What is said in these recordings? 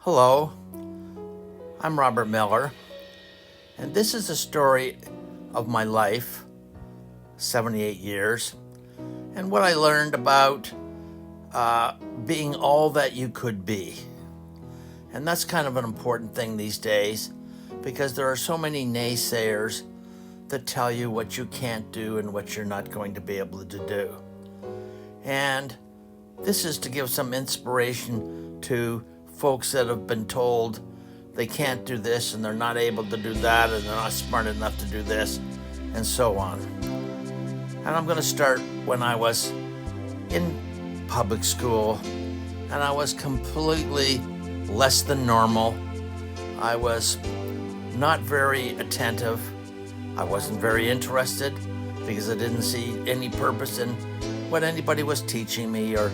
Hello, I'm Robert Miller, and this is a story of my life, 78 years, and what I learned about being all that you could be. And that's kind of an important thing these days because there are so many naysayers that tell you what you can't do and what you're not going to be able to do. And this is to give some inspiration to folks that have been told they can't do this and they're not able to do that and they're not smart enough to do this and so on. And I'm going to start when I was in public school and I was completely less than normal. I was not very attentive. I wasn't very interested because I didn't see any purpose in what anybody was teaching me or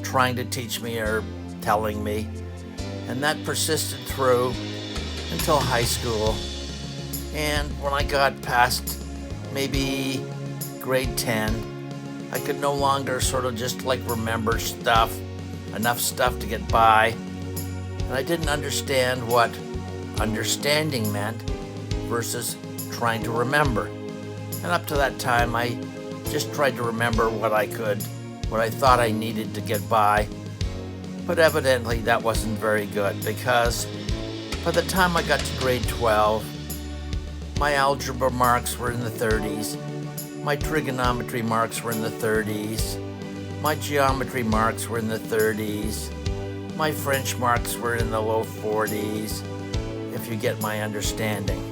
trying to teach me or telling me. And that persisted through until high school. And when I got past maybe grade 10, I could no longer sort of just remember stuff, enough stuff to get by. And I didn't understand what understanding meant versus trying to remember. And up to that time, I just tried to remember what I could, what I thought I needed to get by. But evidently that wasn't very good because by the time I got to grade 12, my algebra marks were in the 30s, my trigonometry marks were in the 30s, my geometry marks were in the 30s, my French marks were in the low 40s, if you get my understanding.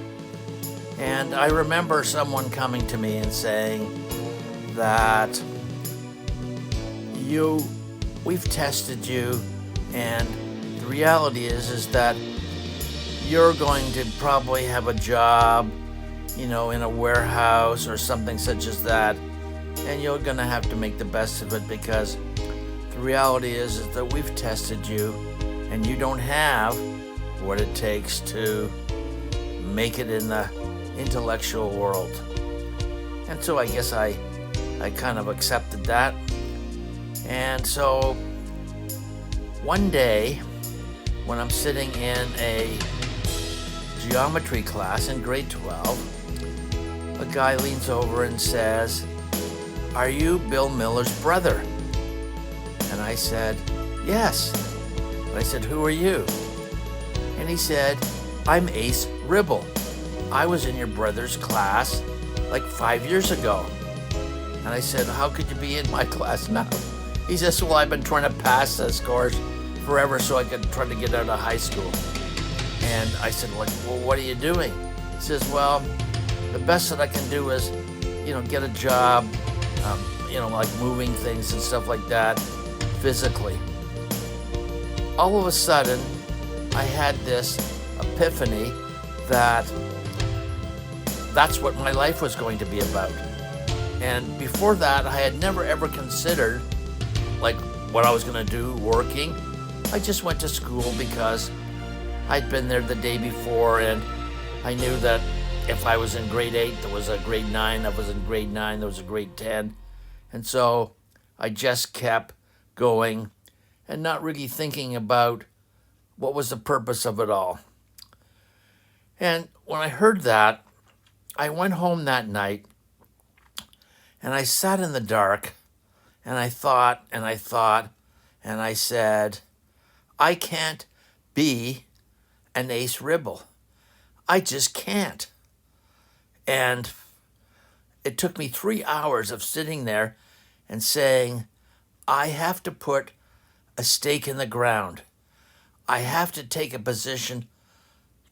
And I remember someone coming to me and saying that we've tested you, and the reality is that you're going to probably have a job, in a warehouse or something such as that, and you're going to have to make the best of it because the reality is that we've tested you and you don't have what it takes to make it in the intellectual world. And so I guess I kind of accepted that. And so one day when I'm sitting in a geometry class in grade 12, a guy leans over and says, "Are you Bill Miller's brother?" And I said, "Yes." And I said, "Who are you?" And he said, "I'm Ace Ribble. I was in your brother's class 5 years ago." And I said, "How could you be in my class now?" He says, "Well, I've been trying to pass the scores forever so I could try to get out of high school." And I said, "Well, what are you doing?" He says, "Well, the best that I can do is, get a job, moving things and stuff like that physically." All of a sudden, I had this epiphany that that's what my life was going to be about. And before that, I had never ever considered what I was going to do working. I just went to school because I'd been there the day before, and I knew that if I was in grade 8, there was a grade 9. I was in grade 9, there was a grade 10. And so I just kept going and not really thinking about what was the purpose of it all. And when I heard that, I went home that night and I sat in the dark and I thought and I said, I can't be an Ace Ribble. I just can't. And it took me 3 hours of sitting there and saying, I have to put a stake in the ground. I have to take a position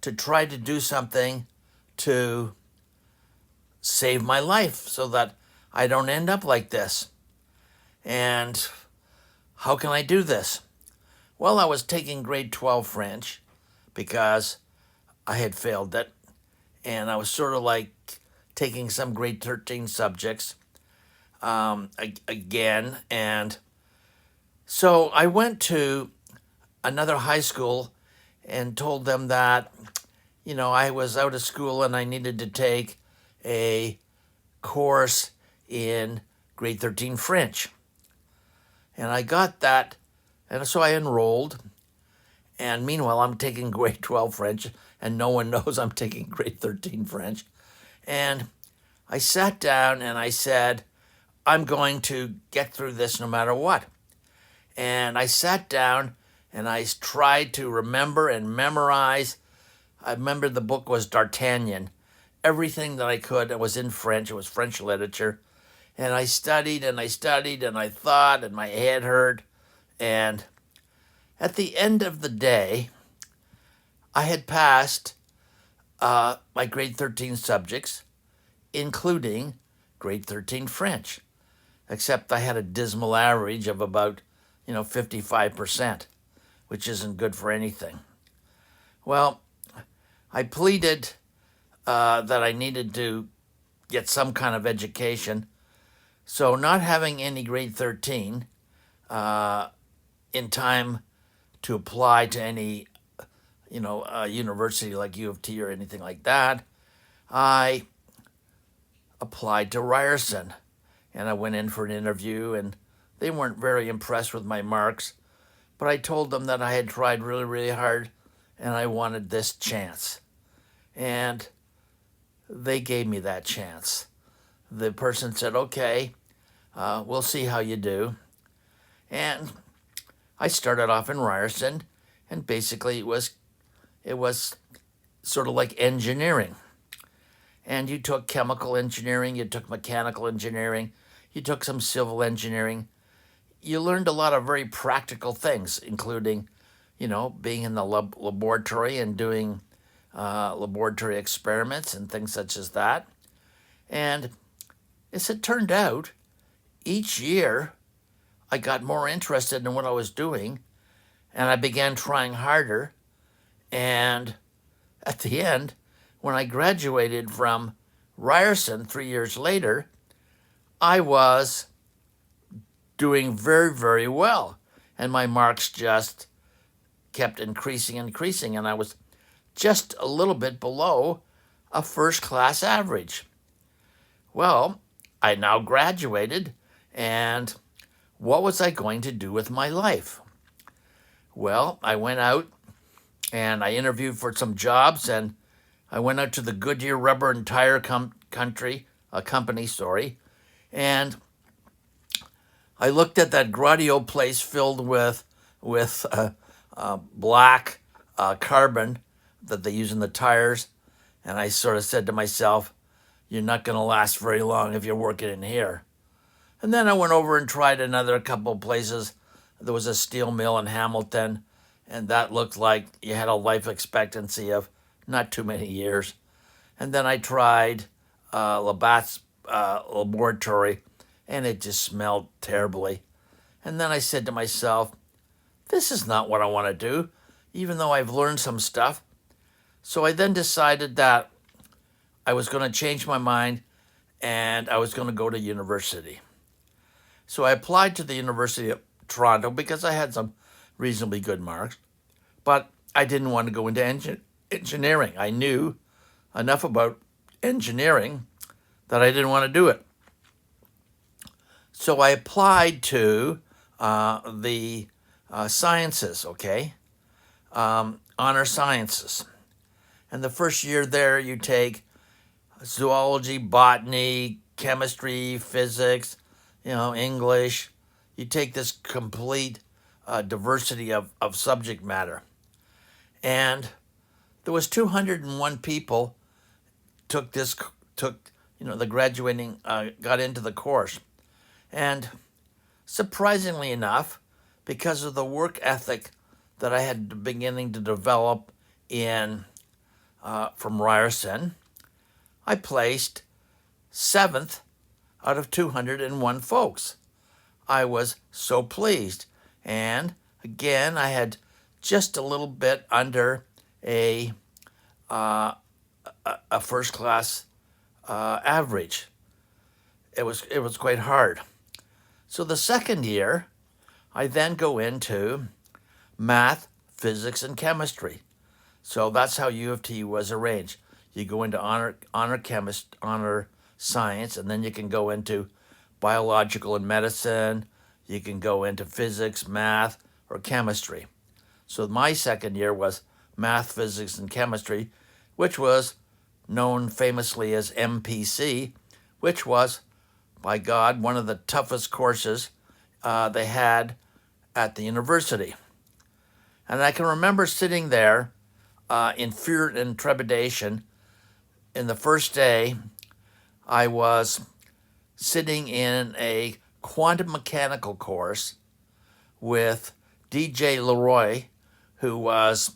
to try to do something to save my life so that I don't end up like this. And how can I do this? Well, I was taking grade 12 French because I had failed it. And I was sort of taking some grade 13 subjects again. And so I went to another high school and told them that, I was out of school and I needed to take a course in grade 13 French. And I got that, and so I enrolled. And meanwhile, I'm taking grade 12 French, and no one knows I'm taking grade 13 French. And I sat down and I said, I'm going to get through this no matter what. And I sat down and I tried to remember and memorize. I remember the book was D'Artagnan. Everything that I could, it was in French. It was French literature. And I studied and I studied and I thought, and my head hurt. And at the end of the day, I had passed my grade 13 subjects, including grade 13 French, except I had a dismal average of about, 55%, which isn't good for anything. Well, I pleaded that I needed to get some kind of education. So, not having any grade 13 in time to apply to any, university like U of T or anything like that, I applied to Ryerson. And I went in for an interview, and they weren't very impressed with my marks. But I told them that I had tried really, really hard, and I wanted this chance. And they gave me that chance. The person said, okay, we'll see how you do. And I started off in Ryerson, and basically it was sort of like engineering. And you took chemical engineering, you took mechanical engineering, you took some civil engineering. You learned a lot of very practical things, including, being in the laboratory and doing laboratory experiments and things such as that. And as it turned out, each year I got more interested in what I was doing, and I began trying harder. And at the end, when I graduated from Ryerson 3 years later, I was doing very, very well. And my marks just kept increasing, and I was just a little bit below a first-class average. Well, I now graduated, and what was I going to do with my life? Well, I went out and I interviewed for some jobs, and I went out to the Goodyear Rubber and Tire company, and I looked at that Gradio place filled with black carbon that they use in the tires, and I sort of said to myself, you're not going to last very long if you're working in here. And then I went over and tried another couple of places. There was a steel mill in Hamilton, and that looked like you had a life expectancy of not too many years. And then I tried Labatt's laboratory, and it just smelled terribly. And then I said to myself, this is not what I want to do, even though I've learned some stuff. So I then decided that I was going to change my mind, and I was going to go to university. So I applied to the University of Toronto because I had some reasonably good marks, but I didn't want to go into engineering. I knew enough about engineering that I didn't want to do it. So I applied to the sciences, honor sciences. And the first year there, you take zoology, botany, chemistry, physics, English. You take this complete diversity of subject matter. And there was 201 people took the graduating, got into the course. And surprisingly enough, because of the work ethic that I had beginning to develop from Ryerson, I placed 7th out of 201 folks. I was so pleased. And again, I had just a little bit under a first-class average. It was quite hard. So the second year, I then go into math, physics, and chemistry. So that's how U of T was arranged. You go into honor science, and then you can go into biological and medicine. You can go into physics, math, or chemistry. So my second year was math, physics, and chemistry, which was known famously as MPC, which was, by God, one of the toughest courses they had at the university. And I can remember sitting there in fear and trepidation. In the first day, I was sitting in a quantum mechanical course with DJ Leroy, who was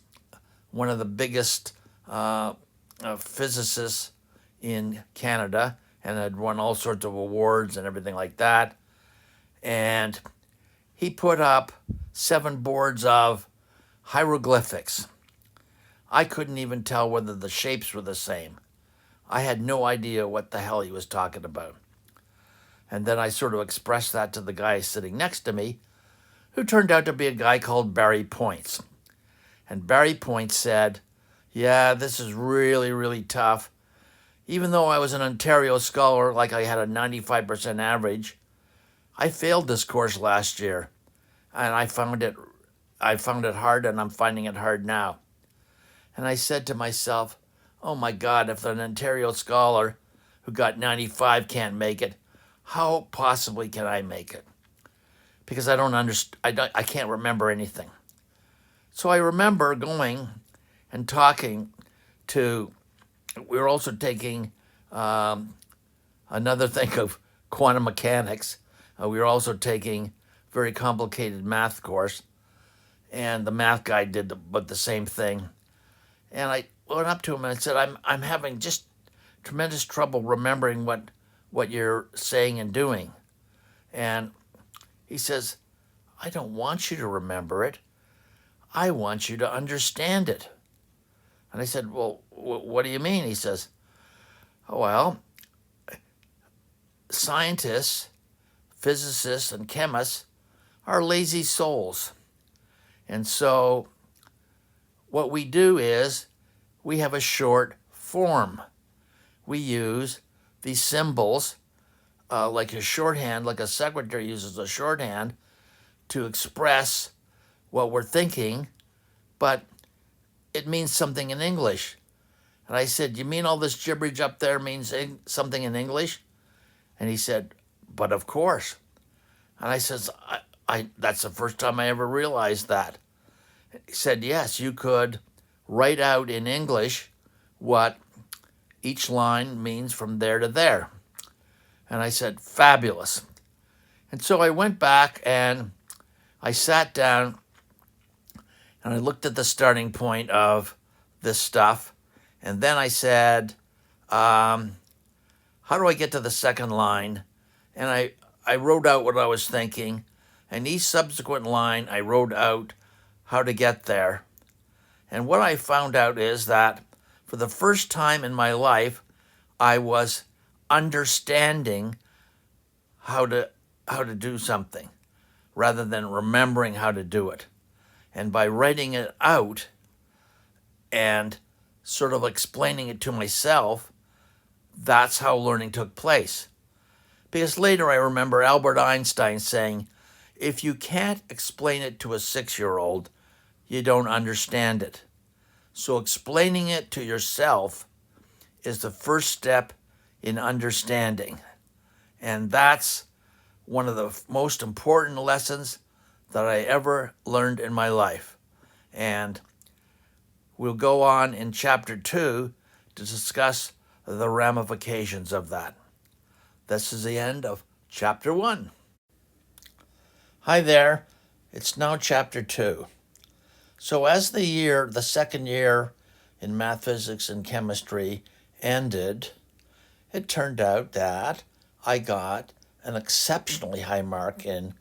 one of the biggest physicists in Canada and had won all sorts of awards and everything like that. And he put up 7 boards of hieroglyphics. I couldn't even tell whether the shapes were the same. I had no idea what the hell he was talking about. And then I sort of expressed that to the guy sitting next to me, who turned out to be a guy called Barry Points. And Barry Points said, yeah, this is really, really tough. Even though I was an Ontario scholar, like I had a 95% average, I failed this course last year. And I found it hard, and I'm finding it hard now. And I said to myself, oh my God, if an Ontario scholar who got 95 can't make it, how possibly can I make it? Because I can't remember anything. So I remember going and talking to, we were also taking another thing of quantum mechanics. We were also taking a very complicated math course, and the math guy did but the same thing. And I went up to him and I said, I'm having just tremendous trouble remembering what you're saying and doing. And he says, I don't want you to remember it. I want you to understand it. And I said, well, what do you mean? He says, oh, well, scientists, physicists, and chemists are lazy souls. And so what we do is we have a short form. We use these symbols like a shorthand, like a secretary uses a shorthand to express what we're thinking, but it means something in English. And I said, you mean all this gibberish up there means something in English? And he said, but of course. And I says, that's the first time I ever realized that. He said, yes, you could write out in English what each line means from there to there. And I said, fabulous. And so I went back and I sat down and I looked at the starting point of this stuff. And then I said, how do I get to the second line? And I wrote out what I was thinking. And each subsequent line, I wrote out how to get there. And what I found out is that for the first time in my life, I was understanding how to do something rather than remembering how to do it. And by writing it out and sort of explaining it to myself, that's how learning took place. Because later I remember Albert Einstein saying, if you can't explain it to a 6-year-old, you don't understand it. So explaining it to yourself is the first step in understanding. And that's one of the most important lessons that I ever learned in my life. And we'll go on in chapter 2 to discuss the ramifications of that. This is the end of chapter 1. Hi there, it's now chapter 2. So as the second year in math, physics, and chemistry ended, it turned out that I got an exceptionally high mark in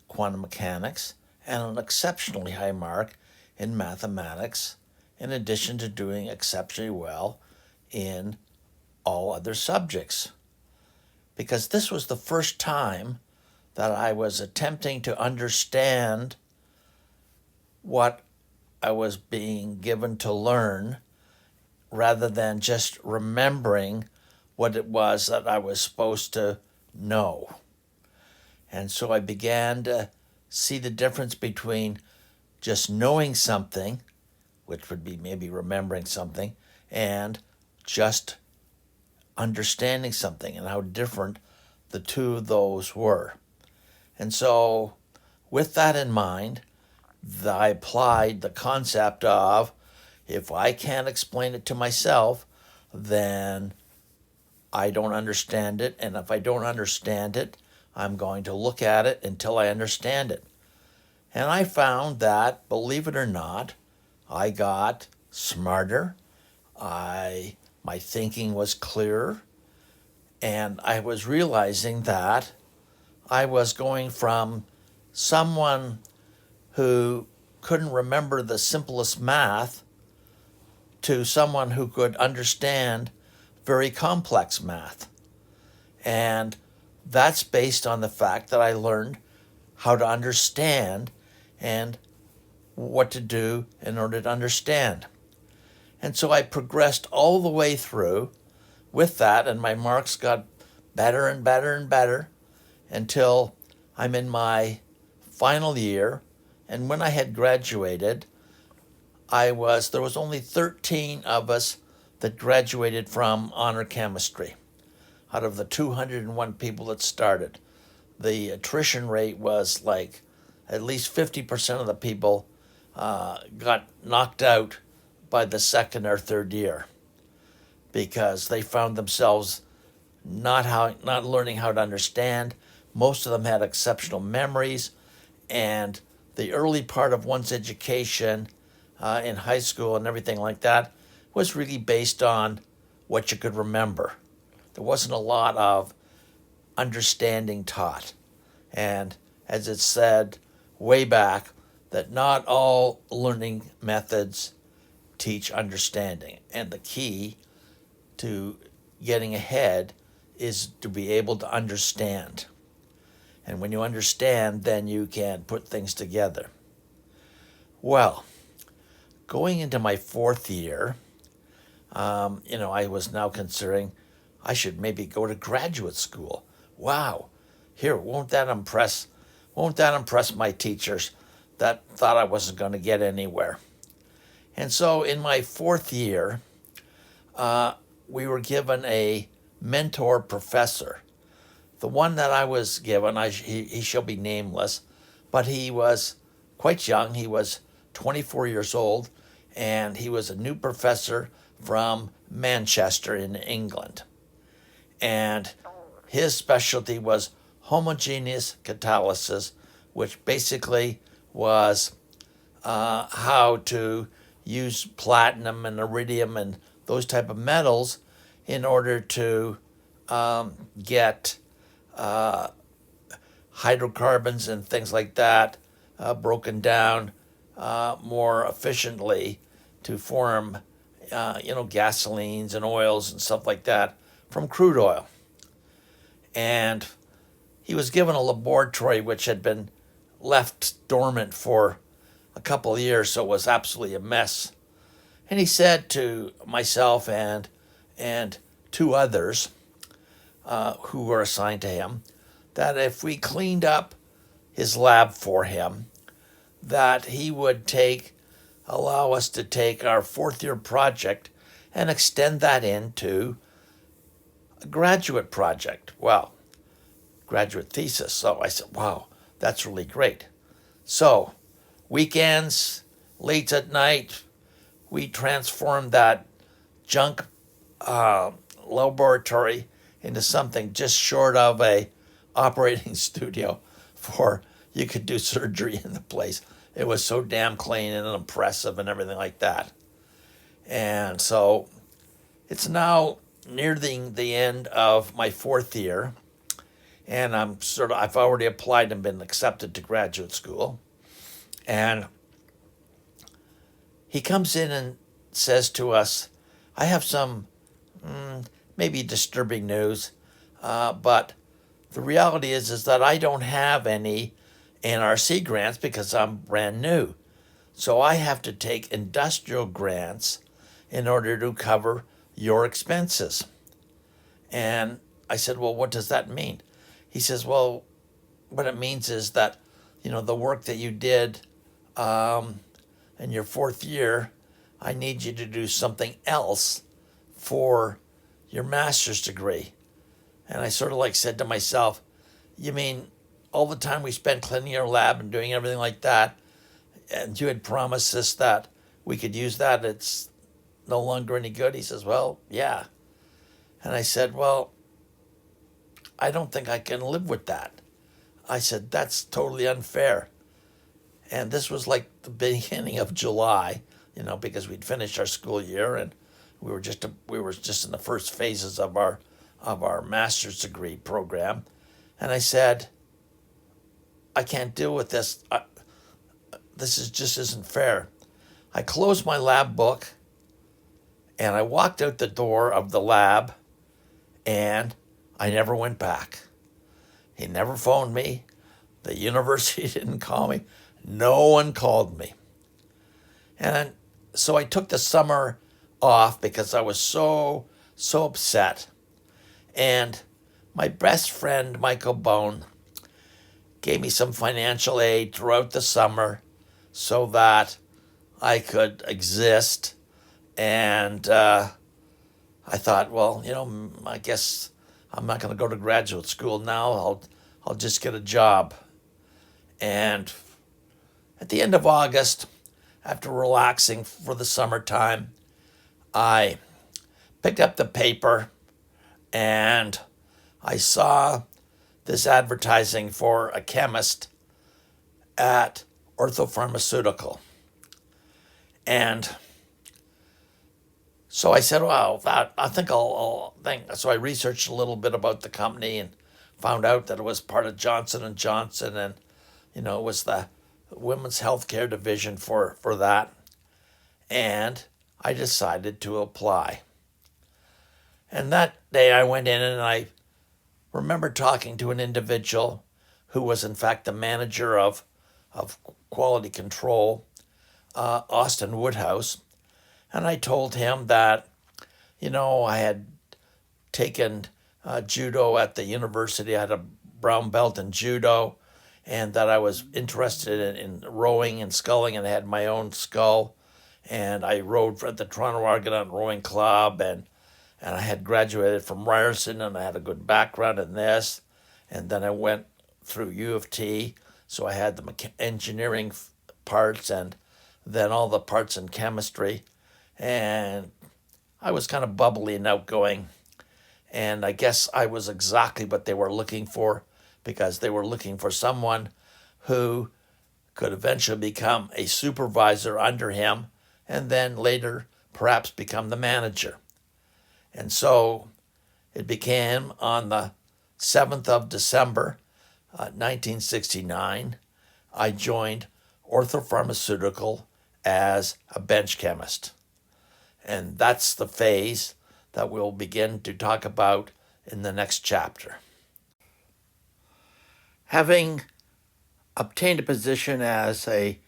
quantum mechanics and an exceptionally high mark in mathematics, in addition to doing exceptionally well in all other subjects. Because this was the first time that I was attempting to understand what I was being given to learn rather than just remembering what it was that I was supposed to know. And so I began to see the difference between just knowing something, which would be maybe remembering something, and just understanding something, and how different the two of those were. And so, with that in mind, I applied the concept of, if I can't explain it to myself, then I don't understand it. And if I don't understand it, I'm going to look at it until I understand it. And I found that, believe it or not, I got smarter. My thinking was clearer. And I was realizing that I was going from someone who couldn't remember the simplest math to someone who could understand very complex math. And that's based on the fact that I learned how to understand and what to do in order to understand. And so I progressed all the way through with that, and my marks got better and better and better until I'm in my final year. And when I had graduated, there was only 13 of us that graduated from honor chemistry out of the 201 people that started. The attrition rate was like at least 50% of the people got knocked out by the second or third year because they found themselves not learning how to understand. Most of them had exceptional memories, and the early part of one's education in high school and everything like that was really based on what you could remember. There wasn't a lot of understanding taught. And as it said way back, that not all learning methods teach understanding. And the key to getting ahead is to be able to understand. And when you understand, then you can put things together. Well, going into my fourth year, I was now considering I should maybe go to graduate school. Wow, here, won't that impress my teachers that thought I wasn't going to get anywhere? And so in my fourth year, we were given a mentor professor. The one that I was given, he shall be nameless, but he was quite young. He was 24 years old, and he was a new professor from Manchester in England. And his specialty was homogeneous catalysis, which basically was how to use platinum and iridium and those type of metals in order to get hydrocarbons and things like that broken down more efficiently to form gasolines and oils and stuff like that from crude oil. And he was given a laboratory which had been left dormant for a couple of years, so it was absolutely a mess. And he said to myself and two others who were assigned to him that if we cleaned up his lab for him, that he would allow us to take our fourth year project and extend that into a graduate project. Well, graduate thesis. So I said, wow, that's really great. So weekends, late at night, we transformed that junk laboratory into something just short of a operating studio for you could do surgery in the place. It was so damn clean and impressive and everything like that. And so it's now near the end of my fourth year, and I've already applied and been accepted to graduate school. And he comes in and says to us, I have some maybe disturbing news, but the reality is that I don't have any NRC grants because I'm brand new. So I have to take industrial grants in order to cover your expenses. And I said, well, what does that mean? He says, well, what it means is that, the work that you did in your fourth year, I need you to do something else for your master's degree. And I sort of like said to myself, you mean all the time we spent cleaning your lab and doing everything like that, and you had promised us that we could use that, it's no longer any good? He says, well, yeah. And I said, well, I don't think I can live with that. I said, that's totally unfair. And this was like the beginning of July, because we'd finished our school year and we were just in the first phases of our master's degree program. And I said, I can't deal with this. This just isn't fair. I closed my lab book and I walked out the door of the lab and I never went back. He never phoned me. The university didn't call me. No one called me. And so I took the summer off because I was so upset. And my best friend, Michael Bone, gave me some financial aid throughout the summer so that I could exist. And I thought, well, I guess I'm not going to go to graduate school now. I'll just get a job. And at the end of August, after relaxing for the summertime, I picked up the paper and I saw this advertising for a chemist at Orthopharmaceutical. And so I said, well, I think I'll think. So I researched a little bit about the company and found out that it was part of Johnson & Johnson, and it was the women's healthcare division for that. And I decided to apply. And that day I went in and I remember talking to an individual who was in fact the manager of quality control, Austin Woodhouse. And I told him that, I had taken judo at the university. I had a brown belt in judo, and that I was interested in rowing and sculling, and I had my own scull. And I rowed at the Toronto Argonaut Rowing Club, and I had graduated from Ryerson, and I had a good background in this. And then I went through U of T, so I had the engineering parts and then all the parts in chemistry. And I was kind of bubbly and outgoing. And I guess I was exactly what they were looking for, because they were looking for someone who could eventually become a supervisor under him and then later perhaps become the manager. And so it became on the 7th of December, 1969, I joined Orthopharmaceutical as a bench chemist. And that's the phase that we'll begin to talk about in the next chapter. Having obtained a position as a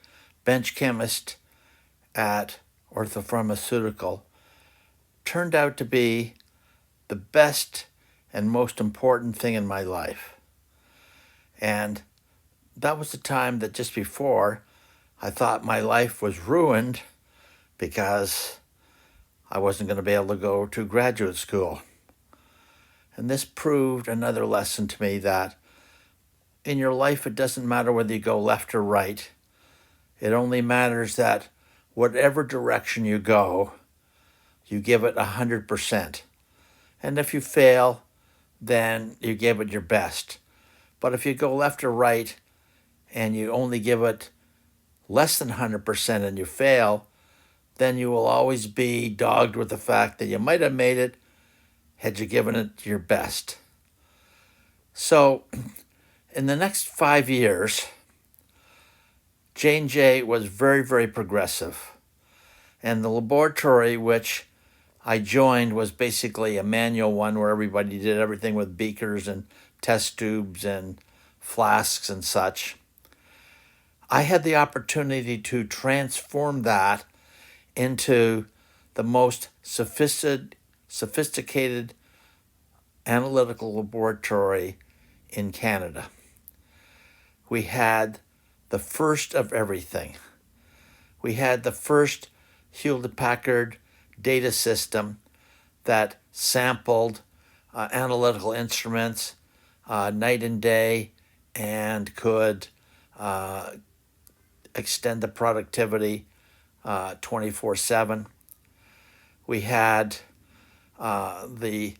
bench chemist at Orthopharmaceutical turned out to be the best and most important thing in my life. And that was the time that just before I thought my life was ruined because I wasn't going to be able to go to graduate school. And this proved another lesson to me that in your life, it doesn't matter whether you go left or right. It only matters that whatever direction you go, you give it 100%. And if you fail, then you give it your best. But if you go left or right and you only give it less than 100% and you fail, then you will always be dogged with the fact that you might have made it had you given it your best. So in the next 5 years, J&J was very, very progressive. And the laboratory which I joined was basically a manual one where everybody did everything with beakers and test tubes and flasks and such. I had the opportunity to transform that into the most sophisticated analytical laboratory in Canada. We had the first of everything. We had the first Hewlett-Packard data system that sampled analytical instruments night and day and could extend the productivity 24/7. We had the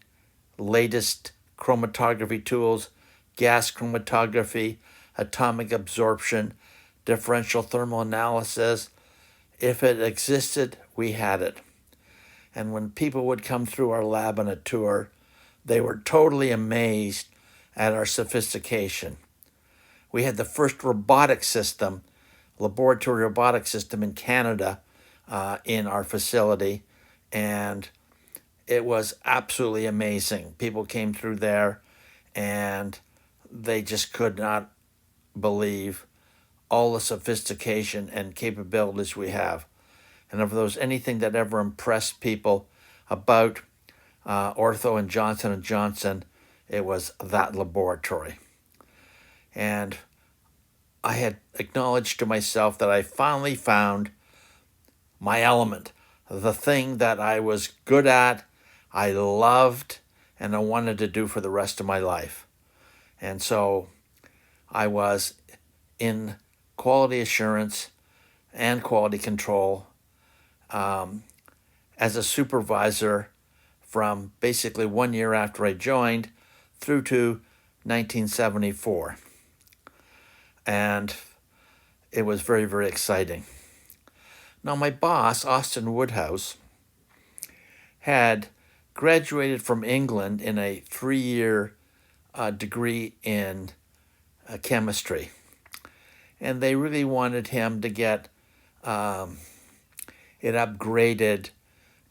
latest chromatography tools, gas chromatography, atomic absorption, differential thermal analysis. If it existed, we had it. And when people would come through our lab on a tour, they were totally amazed at our sophistication. We had the first robotic system, laboratory robotic system in Canada in our facility, and it was absolutely amazing. People came through there and they just could not believe all the sophistication and capabilities we have. And if there was anything that ever impressed people about Ortho and Johnson, it was that laboratory. And I had acknowledged to myself that I finally found my element, the thing that I was good at, I loved, and I wanted to do for the rest of my life. And so I was in quality assurance and quality control as a supervisor from basically 1 year after I joined through to 1974. And it was very, very exciting. Now, my boss, Austin Woodhouse, had graduated from England in a 3-year degree in chemistry. And they really wanted him to get it upgraded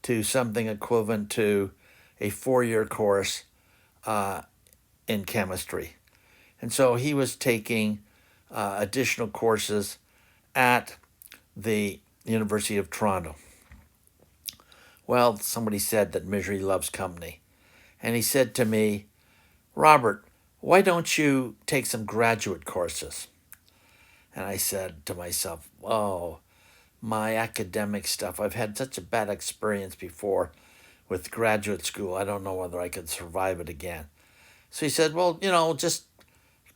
to something equivalent to a 4-year course in chemistry. And so he was taking additional courses at the University of Toronto. Well, somebody said that misery loves company. And he said to me, Robert, why don't you take some graduate courses? And I said to myself, oh, my academic stuff, I've had such a bad experience before with graduate school. I don't know whether I could survive it again. So he said, well, just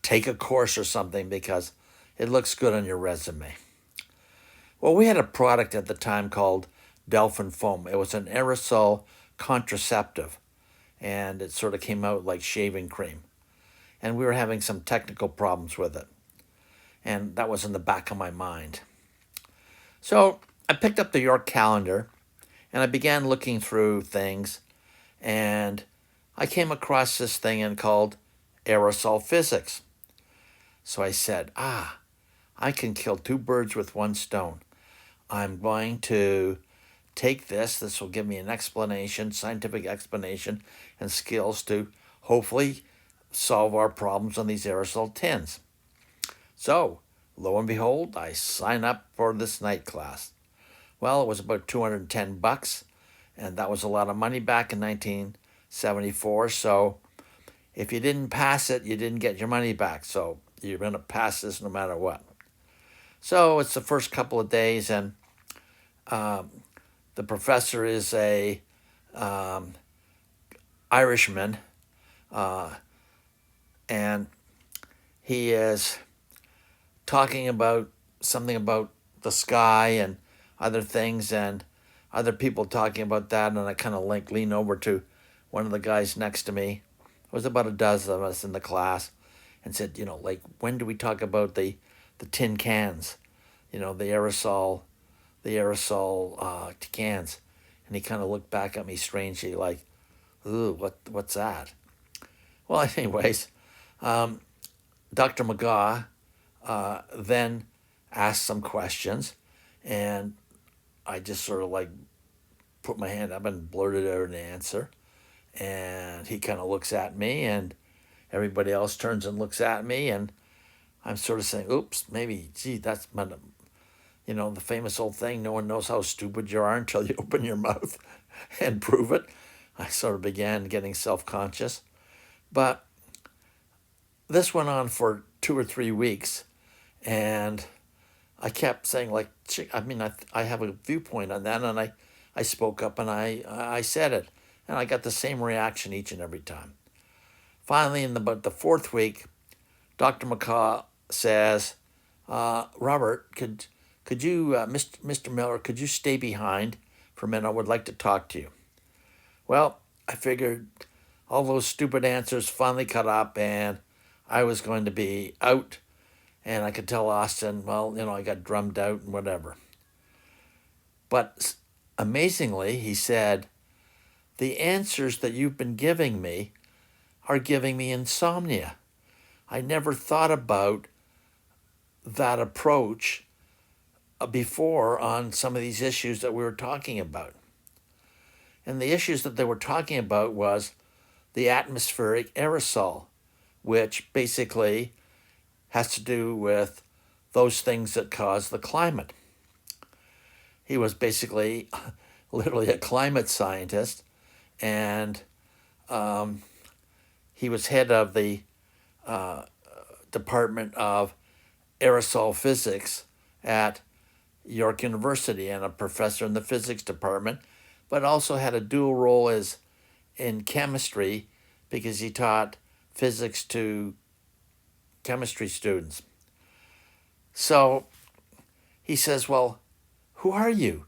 take a course or something because it looks good on your resume. Well, we had a product at the time called Delphin Foam. It was an aerosol contraceptive, and it sort of came out like shaving cream. And we were having some technical problems with it. And that was in the back of my mind. So I picked up the York calendar, and I began looking through things, and I came across this thing called aerosol physics. So I said, I can kill 2 birds with 1 stone. I'm going to take this. This will give me an explanation, scientific explanation, and skills to hopefully solve our problems on these aerosol tins. So, lo and behold, I sign up for this night class. Well, it was about $210, and that was a lot of money back in 1974. So, if you didn't pass it, you didn't get your money back. So, you're going to pass this no matter what. So, it's the first couple of days, and the professor is a Irishman, and he is talking about something about the sky and other things, and other people talking about that, and I kind of lean over to one of the guys next to me. There was about a dozen of us in the class, and said, when do we talk about the tin cans, the aerosol cans? And he kind of looked back at me strangely, like, ooh, what's that? Well, anyways, Dr. McGaw then asked some questions, and I just sort of put my hand up and blurted out an answer. And he kind of looks at me, and everybody else turns and looks at me, and I'm sort of saying, oops, maybe, that's my, the famous old thing, no one knows how stupid you are until you open your mouth and prove it. I sort of began getting self-conscious. But this went on for 2 or 3 weeks, and I kept saying, like, I have a viewpoint on that, and I spoke up and I said it, and I got the same reaction each and every time. Finally, in about the fourth week, Dr. McCaw says, Robert, could you, Mr. Miller, could you stay behind for a minute? I would like to talk to you. Well, I figured all those stupid answers finally caught up, and I was going to be out, and I could tell Austin, well, I got drummed out and whatever. But amazingly, he said, the answers that you've been giving me are giving me insomnia. I never thought about that approach before on some of these issues that we were talking about. And the issues that they were talking about was the atmospheric aerosol, which basically has to do with those things that cause the climate. He was basically literally a climate scientist, and he was head of the Department of Aerosol Physics at York University and a professor in the physics department, but also had a dual role as in chemistry because he taught physics to chemistry students. So he says, well, who are you?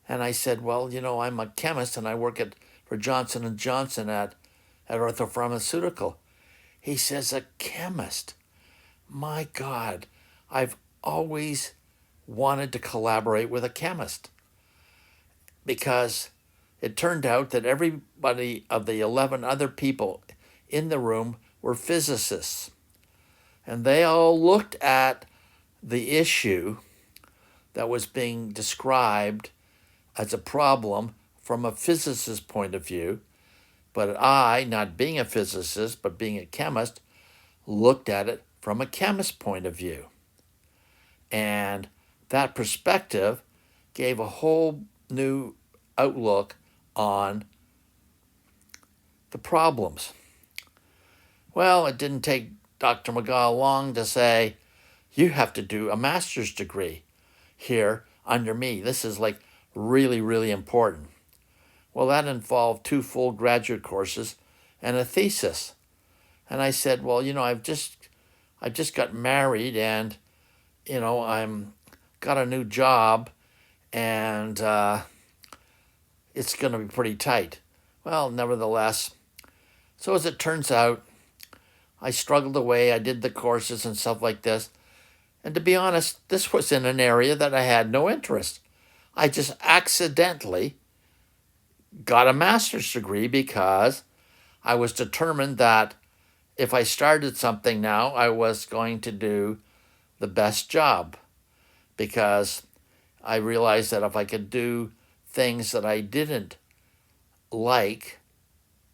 And I said, well, I'm a chemist and I work for Johnson & Johnson at Orthopharmaceutical. He says, a chemist? My God, I've always wanted to collaborate with a chemist because it turned out that everybody of the 11 other people in the room were physicists. And they all looked at the issue that was being described as a problem from a physicist's point of view. But I, not being a physicist, but being a chemist, looked at it from a chemist's point of view. And that perspective gave a whole new outlook on the problems. Well, it didn't take Dr. McGaw long to say, you have to do a master's degree here under me. This is like really, really important. Well, that involved 2 full graduate courses and a thesis. And I said, well, I've just got married and, I'm got a new job and it's going to be pretty tight. Well, nevertheless, so as it turns out, I struggled away. I did the courses and stuff like this. And to be honest, this was in an area that I had no interest. I just accidentally got a master's degree because I was determined that if I started something now, I was going to do the best job because I realized that if I could do things that I didn't like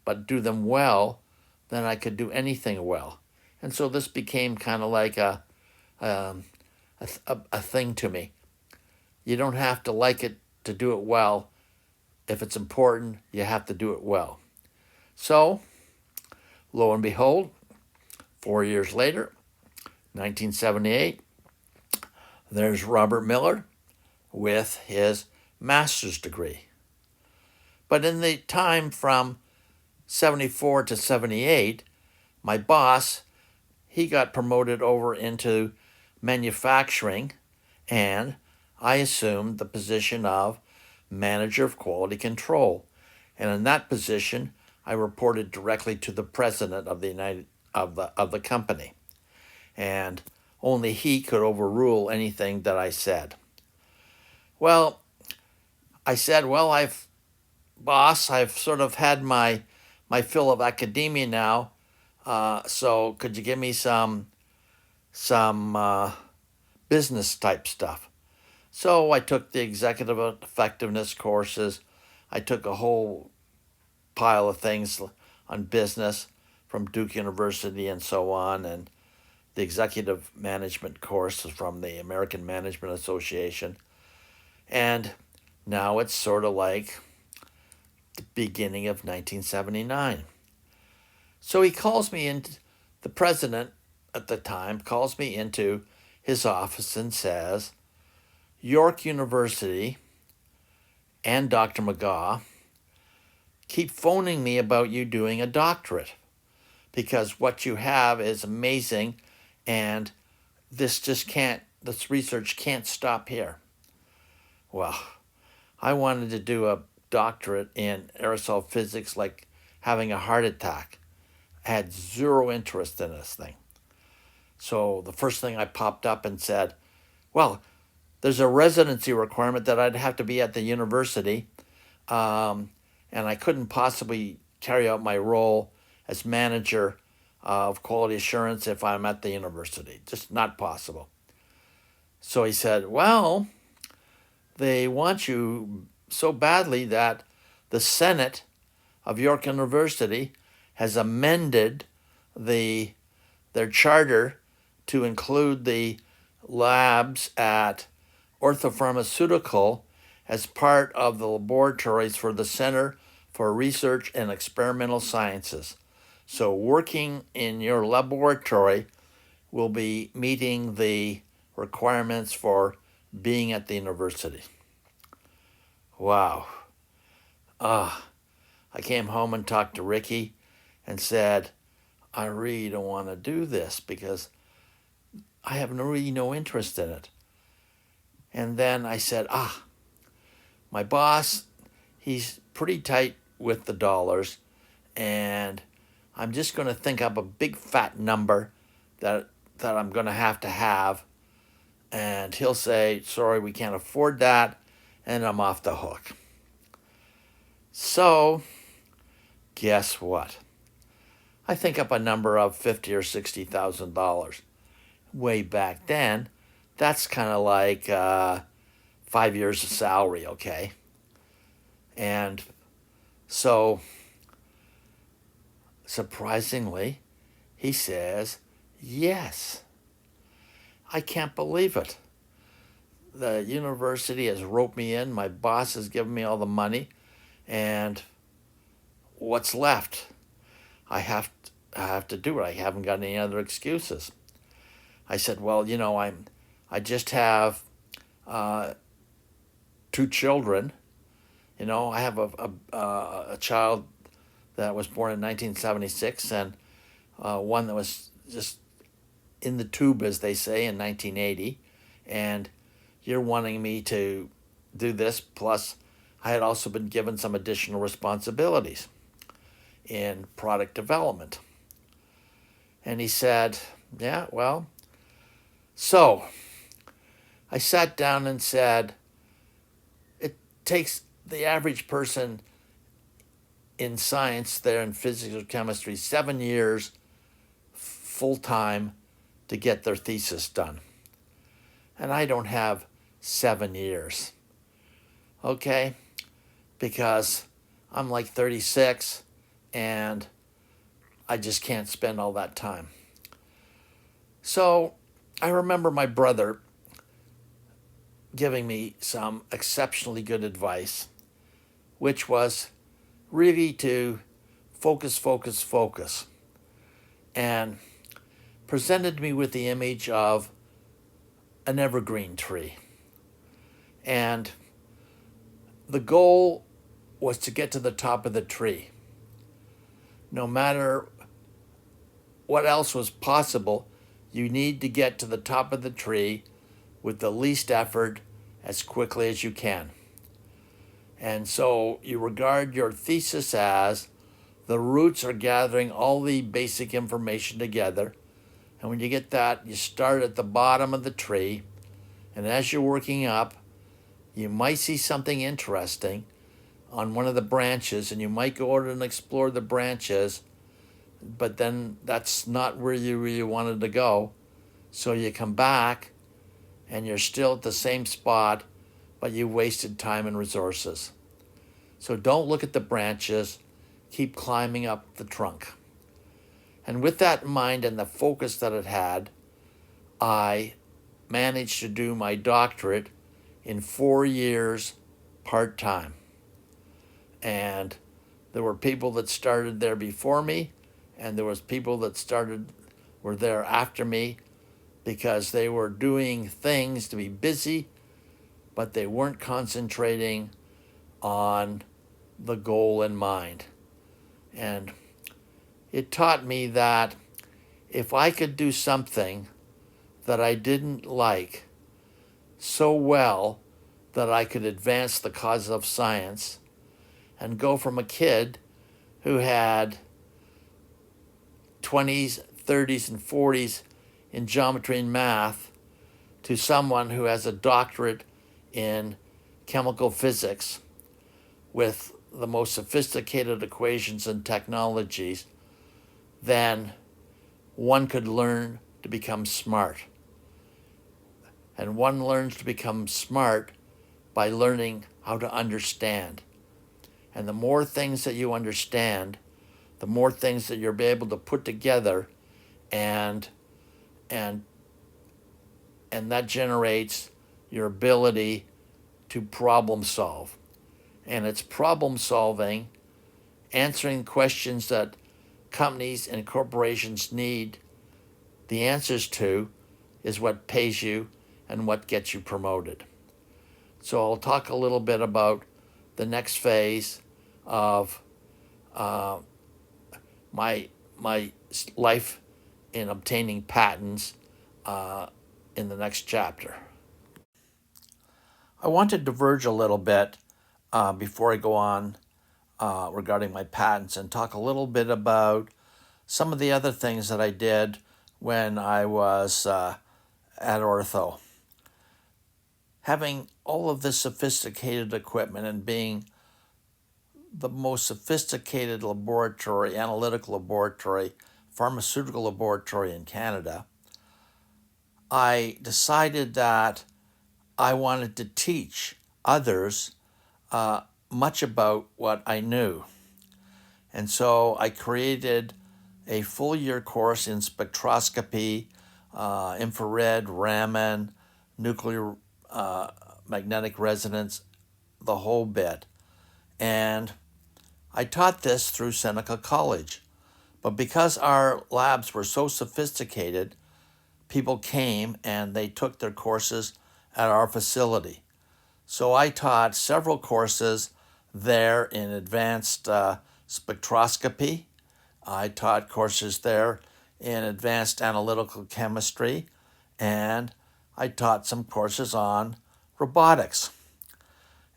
but do them well, then I could do anything well. And so this became kind of like a thing to me. You don't have to like it to do it well. If it's important, you have to do it well. So, lo and behold, 4 years later, 1978, there's Robert Miller with his master's degree. But in the time from 74 to 78, my boss, he got promoted over into manufacturing, and I assumed the position of manager of quality control. And in that position, I reported directly to the president of the company. And only he could overrule anything that I said. Well, I said, well, I've sort of had my fill of academia now. So could you give me some business type stuff? So I took the executive effectiveness courses. I took a whole pile of things on business from Duke University and so on, and the executive management course from the American Management Association. And now it's sort of like the beginning of 1979. So he calls me in, the president at the time calls me into his office and says, York University and Dr. McGaw keep phoning me about you doing a doctorate because what you have is amazing and this research can't stop here. Well, I wanted to do a doctorate in aerosol physics like having a heart attack. I had zero interest in this thing. So the first thing I popped up and said, well, there's a residency requirement that I'd have to be at the university, and I couldn't possibly carry out my role as manager of quality assurance if I'm at the university. Just not possible. So he said, well, they want you so badly that the Senate of York University has amended their charter to include the labs at orthopharmaceutical as part of the laboratories for the Center for Research and Experimental Sciences. So working in your laboratory will be meeting the requirements for being at the university. Wow. I came home and talked to Ricky and said, I really don't want to do this because I have really no interest in it. And then I said, my boss, he's pretty tight with the dollars, and I'm just going to think up a big fat number that I'm going to have, and he'll say, sorry, we can't afford that, and I'm off the hook. So, guess what? I think up a number of $50,000 or $60,000. Way back then, that's kind of like 5 years of salary, okay? And so, surprisingly, he says, yes. I can't believe it. The university has roped me in. My boss has given me all the money. And what's left? I have to do it. I haven't got any other excuses. I said, well, I just have 2 children. I have a child that was born in 1976 and one that was just in the tube, as they say, in 1980. And you're wanting me to do this, plus I had also been given some additional responsibilities in product development. And he said, yeah, well, so I sat down and said, it takes the average person in science there in physics or chemistry 7 years full-time to get their thesis done. And I don't have 7 years, okay? Because I'm like 36 and I just can't spend all that time. So I remember my brother giving me some exceptionally good advice, which was really to focus, and presented me with the image of an evergreen tree. And the goal was to get to the top of the tree. No matter what else was possible, you need to get to the top of the tree with the least effort as quickly as you can. And so you regard your thesis as the roots are gathering all the basic information together. And when you get that, you start at the bottom of the tree. And as you're working up, you might see something interesting on one of the branches, and you might go out and explore the branches, but then that's not where you really wanted to go. So you come back, and you're still at the same spot, but you wasted time and resources. So don't look at the branches, keep climbing up the trunk. And with that in mind and the focus that it had, I managed to do my doctorate in 4 years part-time. And there were people that started there before me, and there was people that were there after me, because they were doing things to be busy but they weren't concentrating on the goal in mind. And it taught me that if I could do something that I didn't like so well that I could advance the cause of science and go from a kid who had 20s, 30s, and 40s in geometry and math to someone who has a doctorate in chemical physics with the most sophisticated equations and technologies, then one could learn to become smart. And one learns to become smart by learning how to understand. And the more things that you understand, the more things that you're able to put together, and and that generates your ability to problem solve. And it's problem solving, answering questions that companies and corporations need the answers to, is what pays you and what gets you promoted. So I'll talk a little bit about the next phase of my life in obtaining patents in the next chapter. I want to diverge a little bit before I go on regarding my patents and talk a little bit about some of the other things that I did when I was at Ortho. Having all of this sophisticated equipment and being the most sophisticated laboratory, analytical laboratory, pharmaceutical laboratory in Canada, I decided that I wanted to teach others much about what I knew. And so I created a full-year course in spectroscopy, infrared, Raman, nuclear magnetic resonance, the whole bit. And I taught this through Seneca College. But because our labs were so sophisticated, people came and they took their courses at our facility. So I taught several courses there in advanced spectroscopy. I taught courses there in advanced analytical chemistry, and I taught some courses on robotics.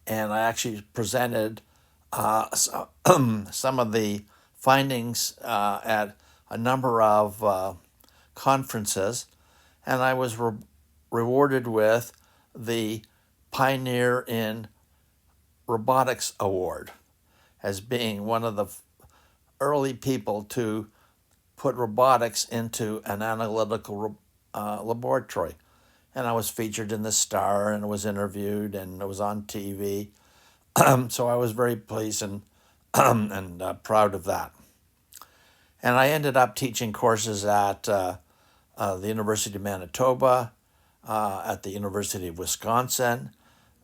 And I actually presented some of the findings at a number of conferences, and I was rewarded with the Pioneer in Robotics Award as being one of the early people to put robotics into an analytical laboratory. And I was featured in the Star, and I was interviewed, and I was on TV. So I was very pleased and proud of that. And I ended up teaching courses at the University of Manitoba, at the University of Wisconsin,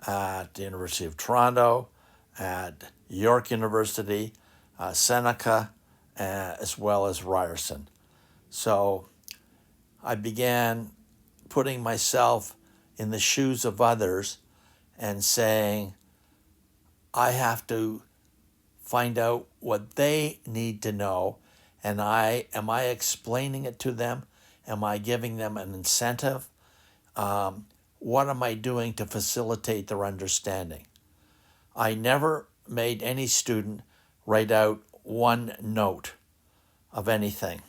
at the University of Toronto, at York University, Seneca, as well as Ryerson. So I began putting myself in the shoes of others and saying, I have to find out what they need to know, and am I explaining it to them? Am I giving them an incentive? What am I doing to facilitate their understanding? I never made any student write out one note of anything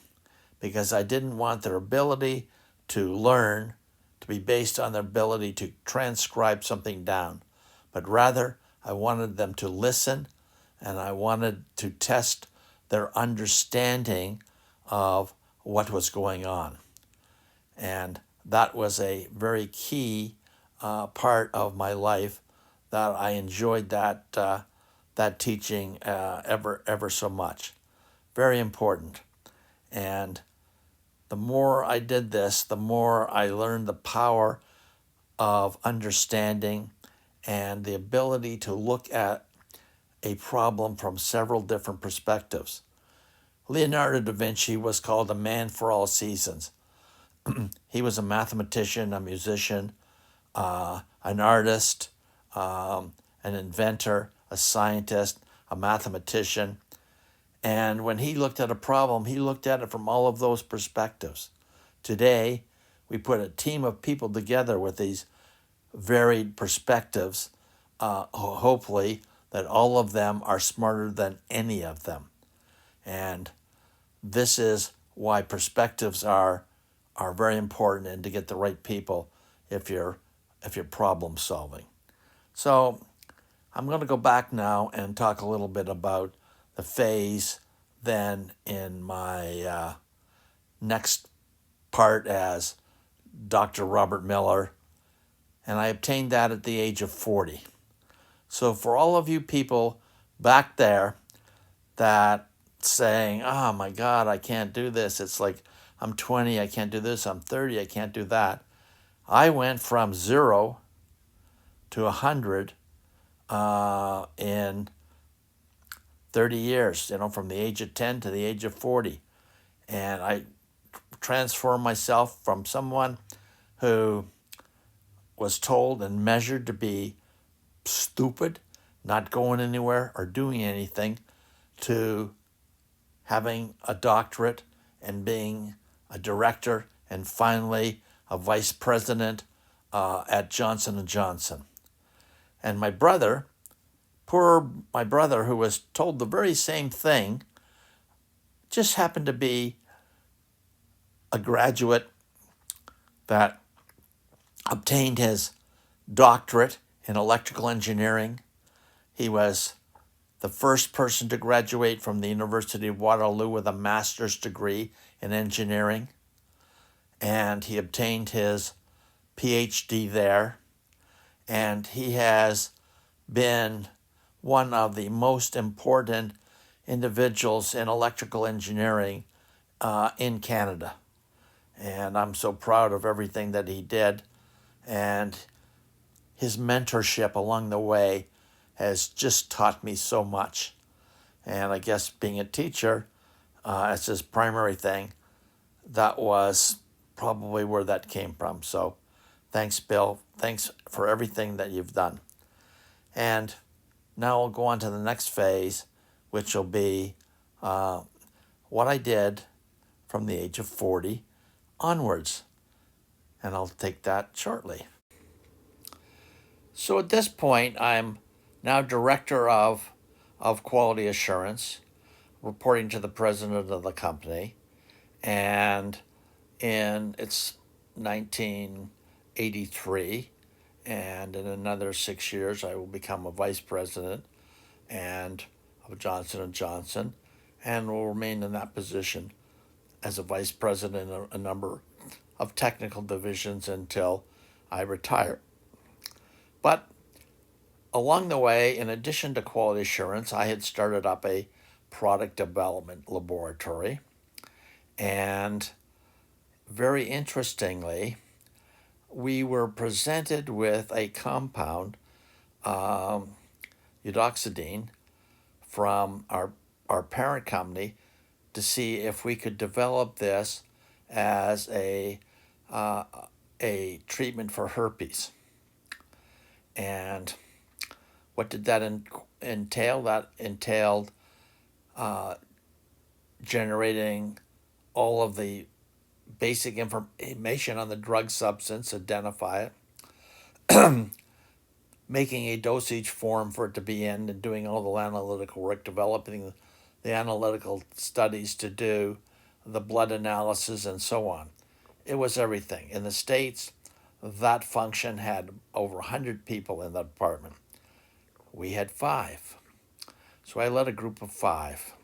because I didn't want their ability to learn to be based on their ability to transcribe something down, but rather I wanted them to listen, and I wanted to test their understanding of what was going on. And that was a very key part of my life that I enjoyed that teaching ever so much. Very important. And the more I did this, the more I learned the power of understanding and the ability to look at a problem from several different perspectives. Leonardo da Vinci was called a man for all seasons. He was a mathematician, a musician, an artist, an inventor, a scientist, a mathematician. And when he looked at a problem, he looked at it from all of those perspectives. Today, we put a team of people together with these varied perspectives, hopefully, that all of them are smarter than any of them. And this is why perspectives are very important, and to get the right people if you're problem solving. So I'm going to go back now and talk a little bit about the phase then in my next part as Dr. Robert Miller, and I obtained that at the age of 40. So for all of you people back there that saying, oh my God, I can't do this. It's like I'm 20, I can't do this. I'm 30, I can't do that. I went from 0 to 100 in 30 years, from the age of 10 to the age of 40. And I transformed myself from someone who was told and measured to be stupid, not going anywhere or doing anything, to having a doctorate and being a director and finally a vice president at Johnson & Johnson. And my brother, my brother, who was told the very same thing, just happened to be a graduate that obtained his doctorate in electrical engineering. He was the first person to graduate from the University of Waterloo with a master's degree in engineering, and he obtained his PhD there. And he has been one of the most important individuals in electrical engineering in Canada. And I'm so proud of everything that he did. And his mentorship along the way has just taught me so much. And I guess being a teacher as his primary thing, that was probably where that came from. So thanks, Bill. Thanks for everything that you've done. And now I'll go on to the next phase, which will be what I did from the age of 40 onwards. And I'll take that shortly. So at this point, I'm now director of quality assurance, reporting to the president of the company. And it's 1983, and in another 6 years, I will become a vice president of Johnson & Johnson, and will remain in that position as a vice president of a number of technical divisions until I retire. But along the way, in addition to quality assurance, I had started up a product development laboratory. And very interestingly, we were presented with a compound, eudoxidine, from our parent company to see if we could develop this as a treatment for herpes. And what did that entail? That entailed generating all of the basic information on the drug substance, identify it, making a dosage form for it to be in, and doing all the analytical work, developing the analytical studies to do the blood analysis and so on. It was everything. In the States, that function had over 100 people in the department. We had 5. So I led a group of 5.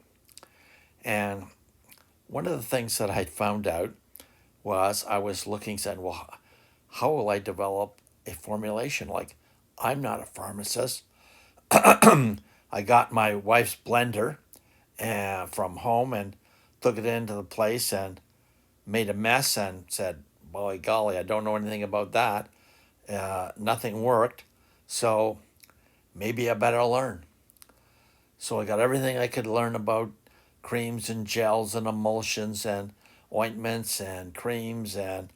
And one of the things that I found out was I was looking, saying, well, how will I develop a formulation? Like, I'm not a pharmacist. I got my wife's blender from home and took it into the place and made a mess and said, boy, golly, I don't know anything about that. Nothing worked. So maybe I better learn. So I got everything I could learn about creams and gels and emulsions and ointments and creams and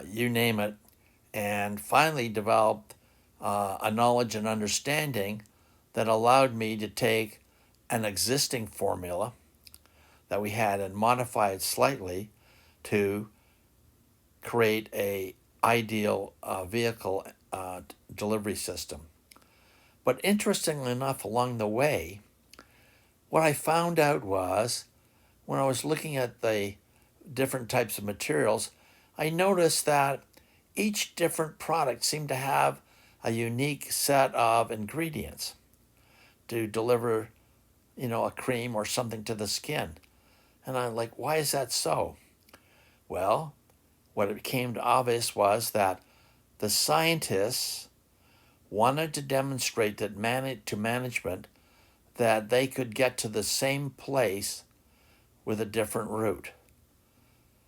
you name it, and finally developed a knowledge and understanding that allowed me to take an existing formula that we had and modify it slightly to create a ideal vehicle delivery system. But interestingly enough, along the way, what I found out was when I was looking at the different types of materials, I noticed that each different product seemed to have a unique set of ingredients to deliver, a cream or something to the skin. And I'm like, why is that so? Well, what it became obvious was that the scientists wanted to demonstrate that to management that they could get to the same place with a different route.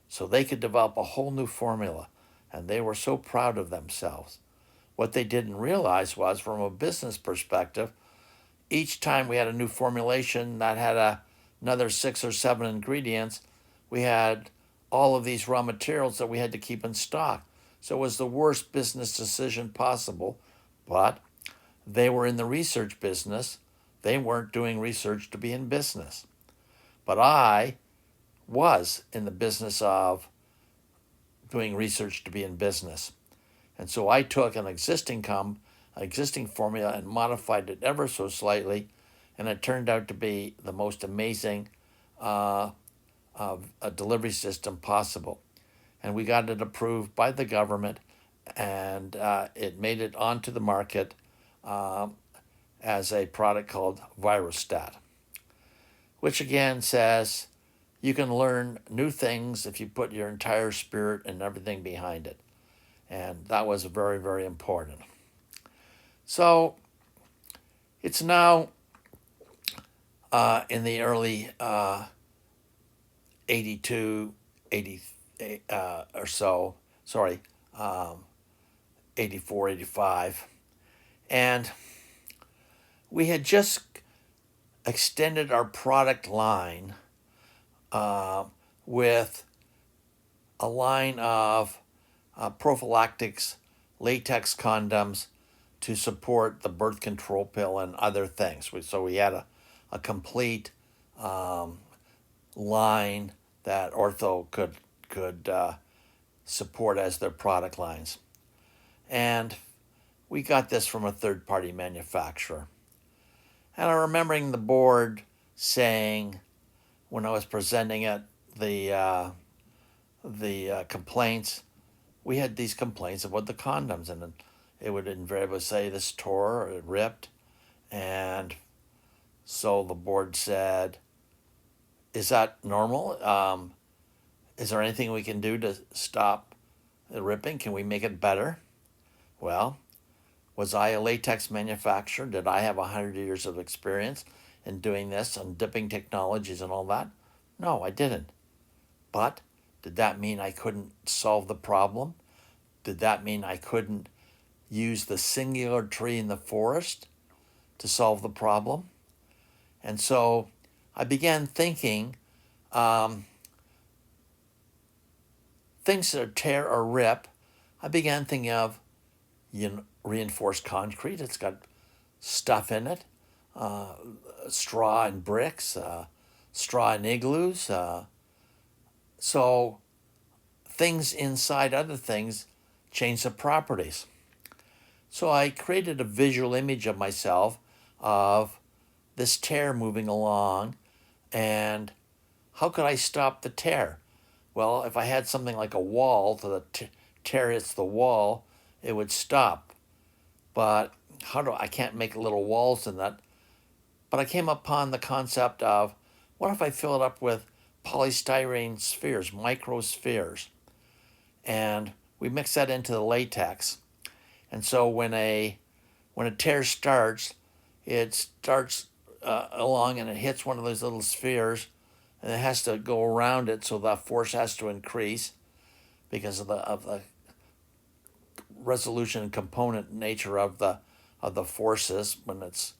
So they could develop a whole new formula, and they were so proud of themselves. What they didn't realize was, from a business perspective, each time we had a new formulation that had another 6 or 7 ingredients, we had all of these raw materials that we had to keep in stock. So it was the worst business decision possible, but they were in the research business. They weren't doing research to be in business. But I was in the business of doing research to be in business. And so I took an existing formula and modified it ever so slightly, and it turned out to be the most amazing a delivery system possible. And we got it approved by the government, and it made it onto the market as a product called Virostat, which again says you can learn new things if you put your entire spirit and everything behind it. And that was very, very important. So it's now in the early 82, 80 or so, 84, 85. And we had just extended our product line with a line of prophylactics, latex condoms to support the birth control pill and other things. So we had a complete line that Ortho could support as their product lines. And we got this from a third-party manufacturer. And I'm remembering the board saying, when I was presenting it, the complaints, we had these complaints about the condoms, and it would invariably say this tore or it ripped. And so the board said, is that normal? Is there anything we can do to stop the ripping? Can we make it better? Well, was I a latex manufacturer? Did I have 100 years of experience in doing this and dipping technologies and all that? No, I didn't. But did that mean I couldn't solve the problem? Did that mean I couldn't use the singular tree in the forest to solve the problem? And so I began thinking things that tear or rip. I began thinking of reinforced concrete. It's got stuff in it, straw and bricks, straw and igloos. So things inside other things change the properties. So I created a visual image of myself of this tear moving along, and how could I stop the tear? Well, if I had something like a wall, the tear hits the wall, it would stop. But I can't make little walls in that. But I came upon the concept of, what if I fill it up with polystyrene spheres, microspheres, and we mix that into the latex. And so when a tear starts, it starts along and it hits one of those little spheres, and it has to go around it, so the force has to increase because of the resolution and component nature of the forces when it's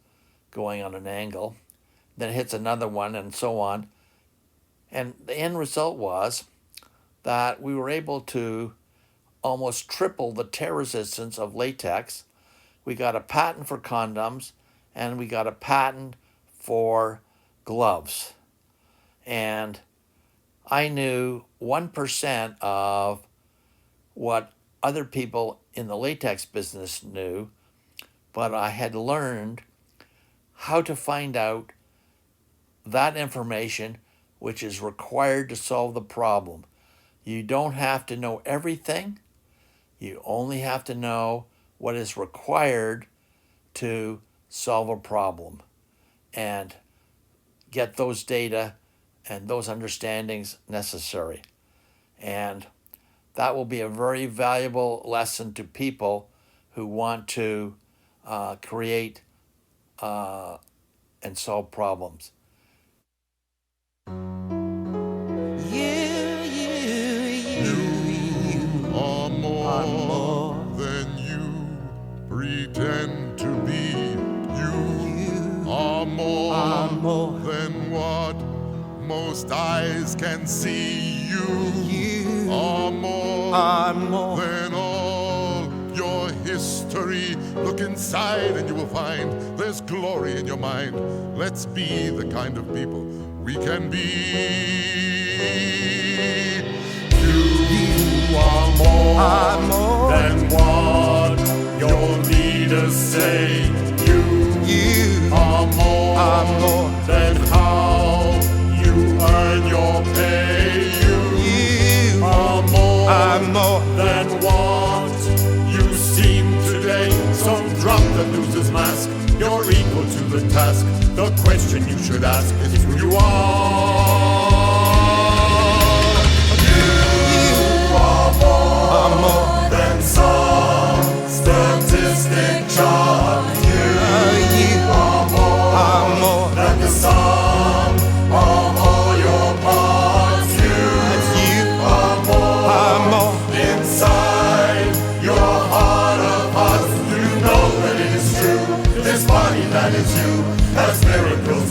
going on an angle. Then it hits another one, and so on. And the end result was that we were able to almost triple the tear resistance of latex we got a patent for condoms, and we got a patent for gloves. And I knew 1% of what other people in the latex business knew, but I had learned how to find out that information which is required to solve the problem. You don't have to know everything. You only have to know what is required to solve a problem and get those data and those understandings necessary. And that will be a very valuable lesson to people who want to create and solve problems. You are more than you pretend to be. You are more than what most eyes can see. You are more than all your history. Look inside and you will find there's glory in your mind. Let's be the kind of people we can be. You are more than what your leaders say. You are more than how you earn your pay. You are more than what you seem today. Some drop that loses mask. You're equal to the task. The question you should ask is who you are. You are more than some statistic chart. You are more than the sum of all your parts. You are more inside your heart of hearts. You know that it is true. This body that is you has miracles